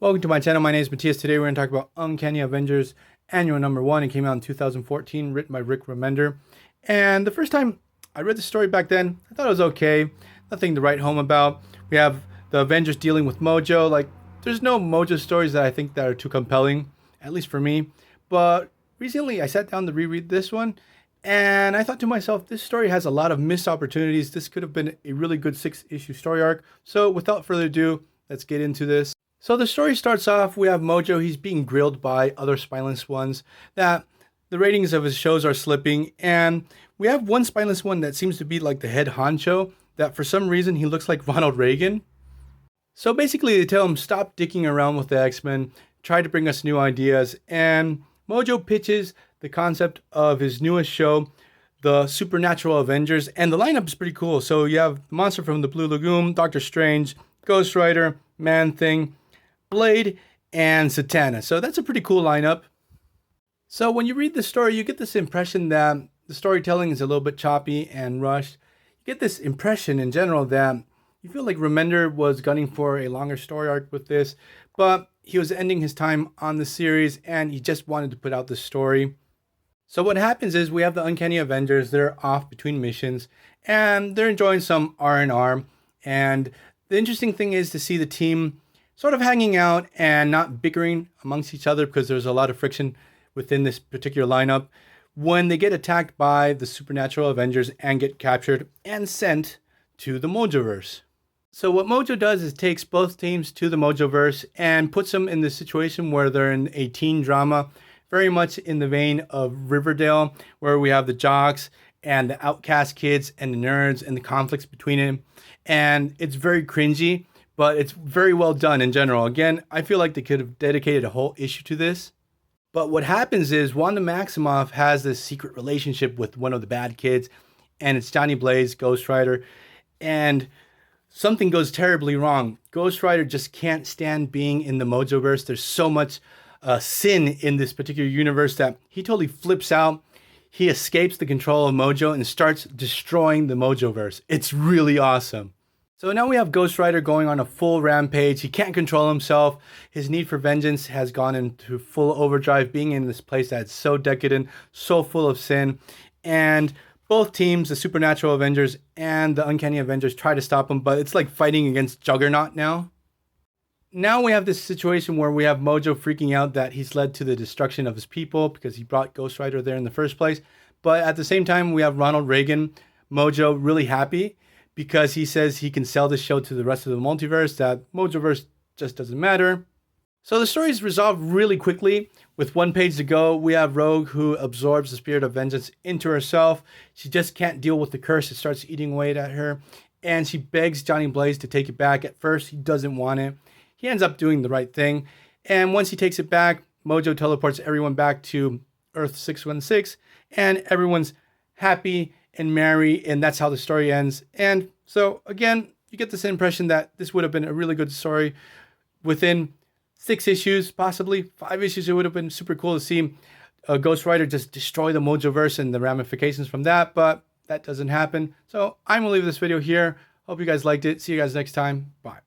Welcome to my channel. My name is Matthias. Today we're going to talk about Uncanny Avengers Annual Number 1. It came out in 2014, written by Rick Remender. And the first time I read the story back then, I thought it was okay. Nothing to write home about. We have the Avengers dealing with Mojo. There's no Mojo stories that I think that are too compelling, at least for me. But recently I sat down to reread this one, and I thought to myself, this story has a lot of missed opportunities. This could have been a really good 6-issue story arc. So without further ado, let's get into this. So the story starts off, we have Mojo. He's being grilled by other spineless ones that the ratings of his shows are slipping. And we have one spineless one that seems to be like the head honcho, that for some reason he looks like Ronald Reagan. So basically they tell him, stop dicking around with the X-Men, try to bring us new ideas. And Mojo pitches the concept of his newest show, the Supernatural Avengers. And the lineup is pretty cool. So you have the Monster from the Blue Lagoon, Doctor Strange, Ghost Rider, Man-Thing, Blade, and Satana. So that's a pretty cool lineup. So when you read the story, you get this impression that the storytelling is a little bit choppy and rushed. You get this impression in general that you feel like Remender was gunning for a longer story arc with this, but he was ending his time on the series and he just wanted to put out the story. So what happens is we have the Uncanny Avengers. They're off between missions and they're enjoying some R&R. And the interesting thing is to see the team sort of hanging out and not bickering amongst each other, because there's a lot of friction within this particular lineup, when they get attacked by the Supernatural Avengers and get captured and sent to the Mojoverse. So what Mojo does is takes both teams to the Mojoverse and puts them in the situation where they're in a teen drama, very much in the vein of Riverdale, where we have the jocks and the outcast kids and the nerds and the conflicts between them. And it's very cringy, but it's very well done in general. Again, I feel like they could have dedicated a whole issue to this. But what happens is Wanda Maximoff has this secret relationship with one of the bad kids, and it's Johnny Blaze, Ghost Rider, and something goes terribly wrong. Ghost Rider just can't stand being in the Mojoverse. There's so much sin in this particular universe that he totally flips out. He escapes the control of Mojo and starts destroying the Mojoverse. It's really awesome. So now we have Ghost Rider going on a full rampage. He can't control himself. His need for vengeance has gone into full overdrive, being in this place that's so decadent, so full of sin. And both teams, the Supernatural Avengers and the Uncanny Avengers, try to stop him, but it's like fighting against Juggernaut now. Now we have this situation where we have Mojo freaking out that he's led to the destruction of his people because he brought Ghost Rider there in the first place. But at the same time, we have Ronald Reagan, Mojo, really happy because he says he can sell this show to the rest of the multiverse, that Mojoverse just doesn't matter. So the story is resolved really quickly. With one page to go, we have Rogue, who absorbs the spirit of vengeance into herself. She just can't deal with the curse. It starts eating away at her. And she begs Johnny Blaze to take it back. At first, he doesn't want it. He ends up doing the right thing. And once he takes it back, Mojo teleports everyone back to Earth 616. And everyone's happy and merry, and that's how the story ends. And so again, you get this impression that this would have been a really good story within 6 issues, possibly 5 issues. It would have been super cool to see Ghost Rider just destroy the Mojoverse and the ramifications from that, but that doesn't happen. So I'm gonna leave this video here. Hope you guys liked it. See you guys next time. Bye.